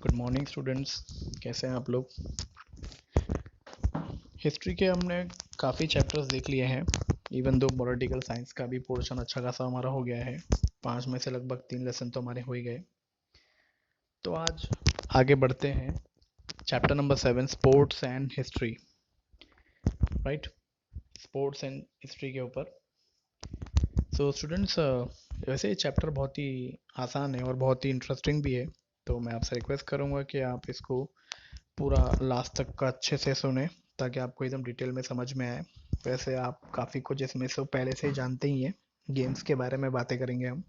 Good morning students. कैसे हैं आप लोग? हिस्ट्री के हमने काफ़ी चैप्टर्स देख लिए हैं। इवन दो पॉलिटिकल साइंस का भी पोर्शन अच्छा खासा हमारा हो गया है। 5 में से लगभग 3 लेसन तो हमारे हो ही गए। तो आज आगे बढ़ते हैं। Chapter number 7, sports and history. Right, sports and history के ऊपर। सो स्टूडेंट्स, वैसे ये चैप्टर बहुत ही आसान है और बहुत ही इंटरेस्टिंग भी है। तो मैं आपसे रिक्वेस्ट करूँगा कि आप इसको पूरा लास्ट तक का अच्छे से सुने, ताकि आपको एकदम डिटेल में समझ में आए। वैसे आप काफ़ी कुछ इसमें से पहले से ही जानते ही हैं। गेम्स के बारे में बातें करेंगे हम,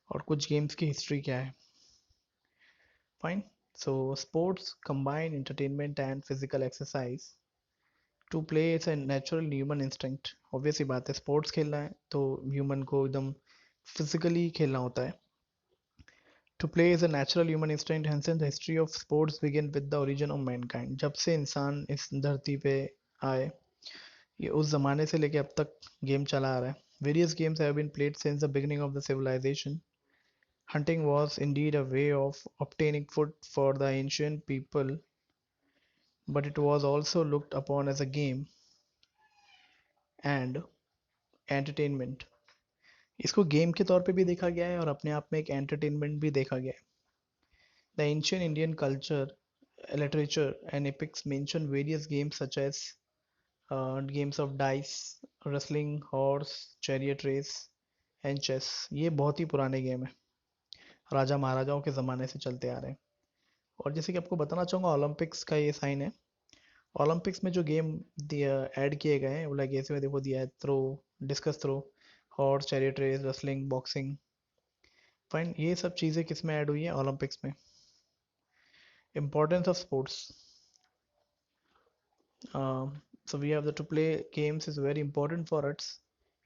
और कुछ गेम्स की हिस्ट्री क्या है। Fine. So sports combine entertainment and physical exercise to play is a natural human instinct. Obvious ही बात है, स्पोर्ट्स खेलना है तो ह्यूमन को एकदम फिजिकली खेलना होता है। To play is a natural human instinct, hence the history of sports begin with the origin of mankind. जब से इंसान इस धरती पे आए, ये उस जमाने से लेके अब तक गेम चला आ रहा है. Various games have been played since the beginning of the civilization. Hunting was indeed a way of obtaining food for the ancient people, but it was also looked upon as a game and entertainment. इसको game के तौर पे भी देखा गया है और अपने आप में एक एंटरटेनमेंट भी देखा गया है. The ancient Indian culture, literature, and epics mention various games such as games of dice, wrestling, horse, chariot race, and chess. ये बहुत ही पुराने गेम है, राजा महाराजाओं के ज़माने से चलते आ रहे हैं. और जैसे कि आपको बताना चाहूँगा, ओलंपिक्स का ये साइन है. ओलंपिक्स में जो गेम ऐड किए गए हैं वो लाइक ऐसे में देखो दिया है: throw, discus throw, horse, chariot race, wrestling, boxing. Fine, ये सब चीज़ें किस में ऐड हुई है? ओलंपिक्स में. Importance of sports. So we have the to play games is very important for us.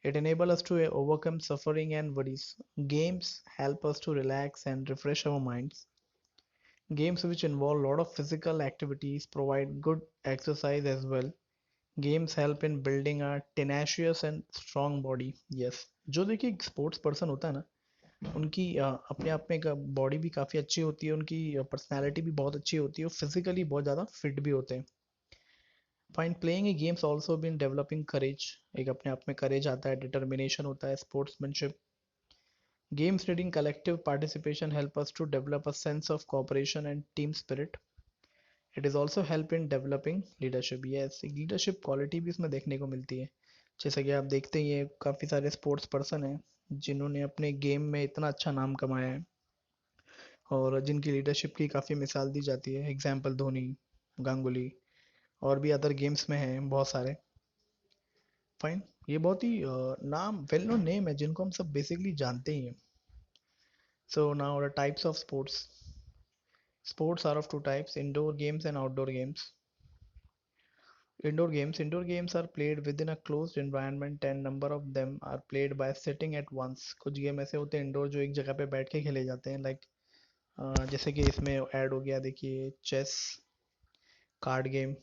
It enables us to overcome suffering and worries. Games help us to relax and refresh our minds. Games which involve a lot of physical activities provide good exercise as well. Games help in building a tenacious and strong body. Yes, जो देखिए sports person होता है ना, उनकी अपने आप में body भी काफ़ी अच्छी होती है, उनकी पर्सनैलिटी भी बहुत अच्छी होती है, और फिजिकली बहुत ज़्यादा फिट भी होते हैं. Fine, playing a games also been developing courage. एक अपने आप में करेज आता है, डिटर्मिनेशन होता है, sportsmanship. Games needing collective participation help us to develop a sense of cooperation and team spirit. It is also help in developing leadership. Yes, एक leadership quality भी इसमें देखने को मिलती है. जैसे कि आप देखते ही हैं, काफ़ी सारे स्पोर्ट्स पर्सन हैं जिन्होंने अपने गेम में इतना अच्छा नाम कमाया है और जिनकी लीडरशिप की काफ़ी मिसाल दी जाती है. एग्जाम्पल धोनी, गांगुली, और भी अदर गेम्स में हैं बहुत सारे. फाइन, ये बहुत ही नाम वेल नोन नेम है जिनको हम सब बेसिकली जानते ही हैं. So now the types of sports. Sports are of two types: indoor games and outdoor games. Indoor games are played within a closed environment and number of them are played by sitting at once. कुछ game ऐसे होते हैं indoor जो एक जगह पे बैठ के खेले जाते हैं, लाइक जैसे कि इसमें ऐड हो गया, देखिए, chess, card game,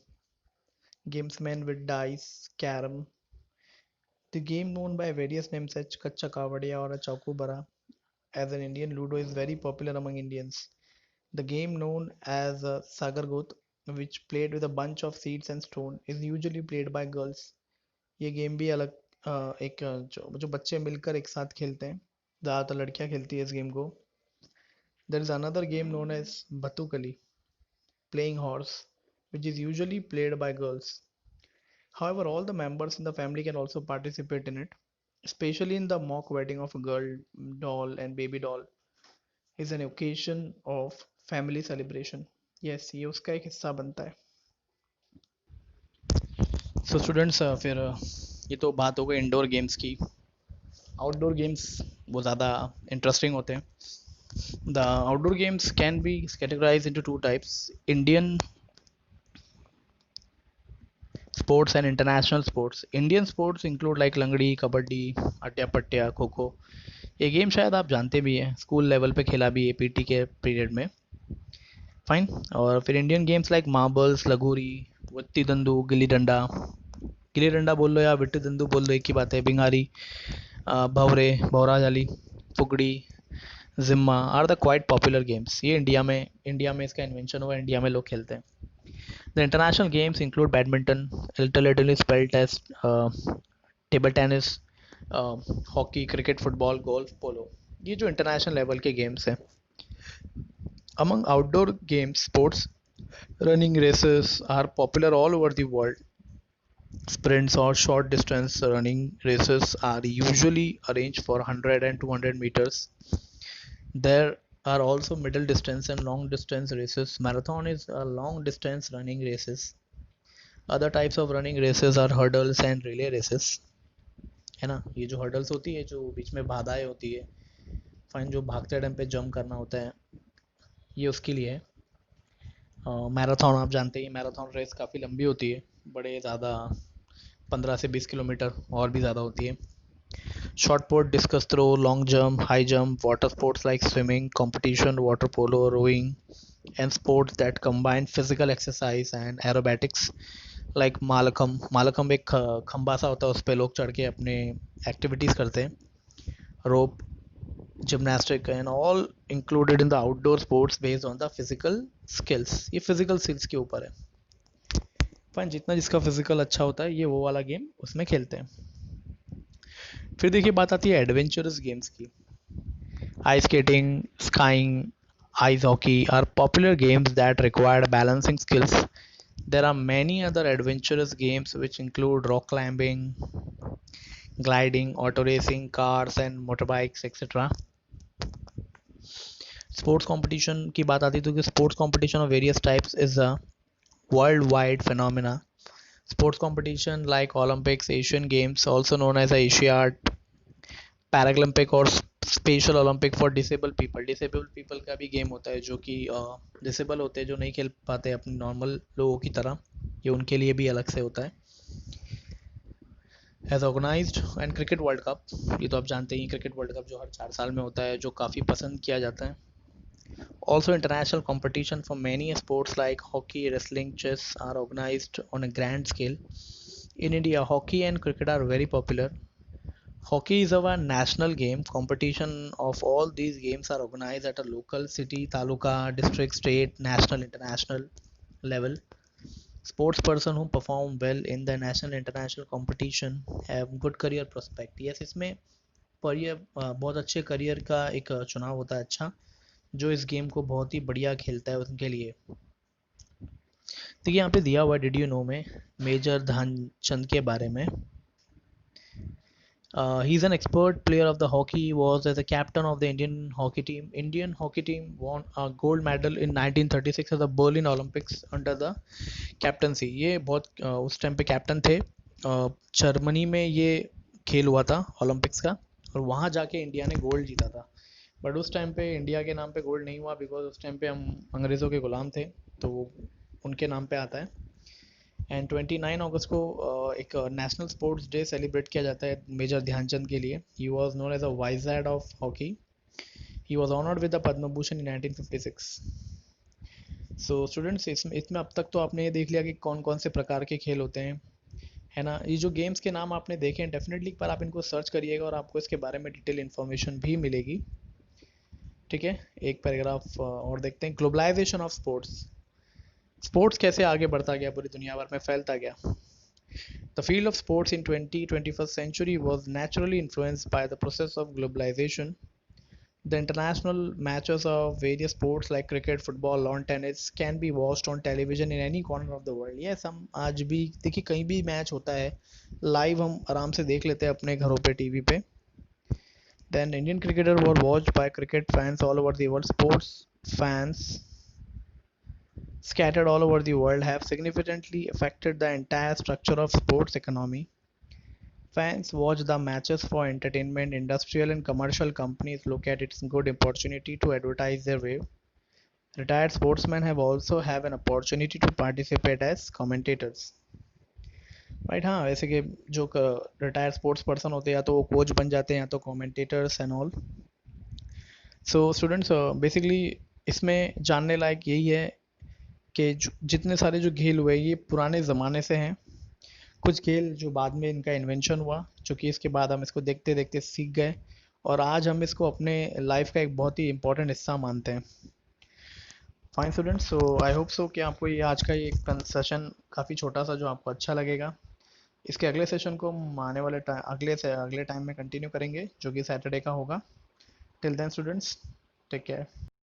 gamesman with dice, carrom. The game known by various names such Kacha Kavadiya or a Chaukubara. As an Indian, Ludo is very popular among Indians. The game known as Sagargot, which played with a bunch of seeds and stone, is usually played by girls. ये game भी अलग एक जो बच्चे मिलकर एक साथ खेलते हैं, ज़्यादातर लड़कियां खेलती है इस गेम को. There is another game known as Batukali, playing horse, which is usually played by girls. However, all the members in the family can also participate in it, especially in the mock wedding of a girl doll and baby doll is an occasion of family celebration. Yes, ये उसका एक हिस्सा बनता है. So students, फिर ये तो बात हो गई इंडोर गेम्स की. आउटडोर गेम्स वो ज़्यादा इंटरेस्टिंग होते हैं. The outdoor games can be categorized into two types: Indian sports and international sports. Indian sports include like लंगड़ी, कबड्डी, अट्या पट्टिया, खो खो. ये गेम शायद आप जानते भी हैं, स्कूल लेवल पे खेला भी है पीटी के पीरियड में. फाइन. और फिर इंडियन गेम्स लाइक मार्बल्स, लगोरी, वत्ती दंडू, गिल्ली डंडा. गिल्ली डंडा बोल लो या विट्टी दंडू बोल लो, एक ही बात है. बिंगारी, भवरे, भौरा जाली, फुगड़ी, जिम्मा are the quite popular games. ये इंडिया में इसका इन्वेंशन हुआ, इंडिया में लोग खेलते हैं। The international games include badminton, alternatively spelled as table tennis, hockey, cricket, football, golf, polo. ये जो इंटरनेशनल लेवल के गेम्स हैं। Among outdoor games, sports, running races are popular all over the world. Sprints or short distance running races are usually arranged for 100 and 200 meters. There are also middle distance and long distance races. Marathon is a long distance running races. Other types of running races are hurdles and relay races. है ना, ये जो hurdles होती है, जो बीच में बाधाएं होती है, फाइन, जो भागते टाइम पे जंप करना होता है, ये उसके लिए है। मैराथन आप जानते ही, मैराथन रेस काफ़ी लंबी होती है, बड़े ज़्यादा 15 से 20 किलोमीटर और भी ज़्यादा होती है। Shot put, discus throw, long jump, high jump, water sports like swimming competition, water polo, rowing, and sports that combine physical exercise and aerobatics like mallakhamb. Mallakhamb एक खंबा सा होता है, उस पर लोग चढ़ के अपने एक्टिविटीज़ करते हैं। Rope, gymnastic and all included in the outdoor sports based on the physical skills. ये फिजिकल स्किल्स के ऊपर है। फाइन, जितना जिसका फिजिकल अच्छा होता है, ये वो वाला गेम उसमें खेलते हैं। फिर देखिए, बात आती है एडवेंचरस गेम्स की। Ice skating, skiing, ice hockey are popular games that required balancing skills. There are many other adventurous games which include rock climbing, gliding, auto racing, cars and motorbikes, etc. Sports competition की बात आती है तो कि sports competition of various types is a world wide phenomena. Sports competition like Olympics, Asian games also known as Asiad, Paralympic और special Olympic for disable people. Disable people का भी game होता है, जो कि डिसेबल होते हैं, जो नहीं खेल पाते अपने नॉर्मल लोगों की तरह, ये उनके लिए भी अलग से होता है. As organised and cricket world cup, ये तो आप जानते ही, क्रिकेट वर्ल्ड कप जो हर 4 साल में होता है, जो काफ़ी पसंद किया जाता है. Also, international competition for many sports like hockey, wrestling, chess are organized on a grand scale. In India, hockey and cricket are very popular. Hockey is our national game. Competition of all these games are organized at a local, city, taluka, district, state, national, international level. Sports person who perform well in the national international competition have good career prospect. Yes, इसमें पर ये बहुत अच्छे career का एक चुनाव होता है, अच्छा, जो इस गेम को बहुत ही बढ़िया खेलता है उनके लिए. देखिए यहाँ पे दिया हुआ डिड यू नो में मेजर ध्यानचंद के बारे में. He is an expert player of the hockey. He was as a captain of the Indian hockey team. Indian hockey team won a gold medal in 1936 at the Berlin Olympics under the captaincy. ये बहुत उस time पे captain थे. Germany में ये खेल हुआ था ओलंपिक्स का, और वहाँ जाके इंडिया ने गोल्ड जीता था. बट उस टाइम पे इंडिया के नाम पे गोल्ड नहीं हुआ, बिकॉज उस टाइम पे हम अंग्रेज़ों के गुलाम थे, तो वो उनके नाम पे आता है. एंड 29 अगस्त को एक नेशनल स्पोर्ट्स डे सेलिब्रेट किया जाता है मेजर ध्यानचंद के लिए. He was known as a wizard of hockey. He was honoured with the Padma Bhushan in 1956. So students, इसमें अब तक तो आपने ये देख लिया कि कौन कौन से प्रकार के खेल होते हैं, है ना. ये जो गेम्स के नाम आपने देखे हैं, डेफिनेटली एक बार आप इनको सर्च करिएगा और आपको इसके बारे में डिटेल इन्फॉर्मेशन भी मिलेगी. ठीक है, एक पैराग्राफ और देखते हैं. Globalisation of sports. स्पोर्ट्स कैसे आगे बढ़ता गया, पूरी दुनिया भर में फैलता गया. The field of sports in 21st century was naturally influenced by the process of globalization. The international matches of various sports like cricket, football, lawn tennis can be watched on television in any corner of the world. Yes, हम आज भी देखिए कहीं भी match होता है, live हम आराम से देख लेते हैं अपने घरों पे, टीवी पे. Then Indian cricketer were watched by cricket fans all over the world. Sports fans scattered all over the world have significantly affected the entire structure of sports economy. Fans watch the matches for entertainment. Industrial and commercial companies look at it as a good opportunity to advertise their way. Retired sportsmen have also have an opportunity to participate as commentators. Right, हाँ, वैसे कि जो retired sports person होते हैं, या तो वो coach बन जाते हैं, या तो commentators and all. So students, basically इसमें जानने लायक यही है कि जितने सारे जो खेल हुए ये पुराने ज़माने से हैं. कुछ खेल जो बाद में इनका इन्वेंशन हुआ, जो कि इसके बाद हम इसको देखते देखते सीख गए, और आज हम इसको अपने लाइफ का एक बहुत ही इम्पोर्टेंट हिस्सा मानते हैं। Fine students, so I hope so कि आपको ये आज का ये सेशन काफ़ी छोटा सा जो आपको अच्छा लगेगा। इसके अगले सेशन को हम आने वाले टाइम अगले टाइम में कंटिन्यू करेंगे, जो कि सैटरडे का होगा। Till then students, take care.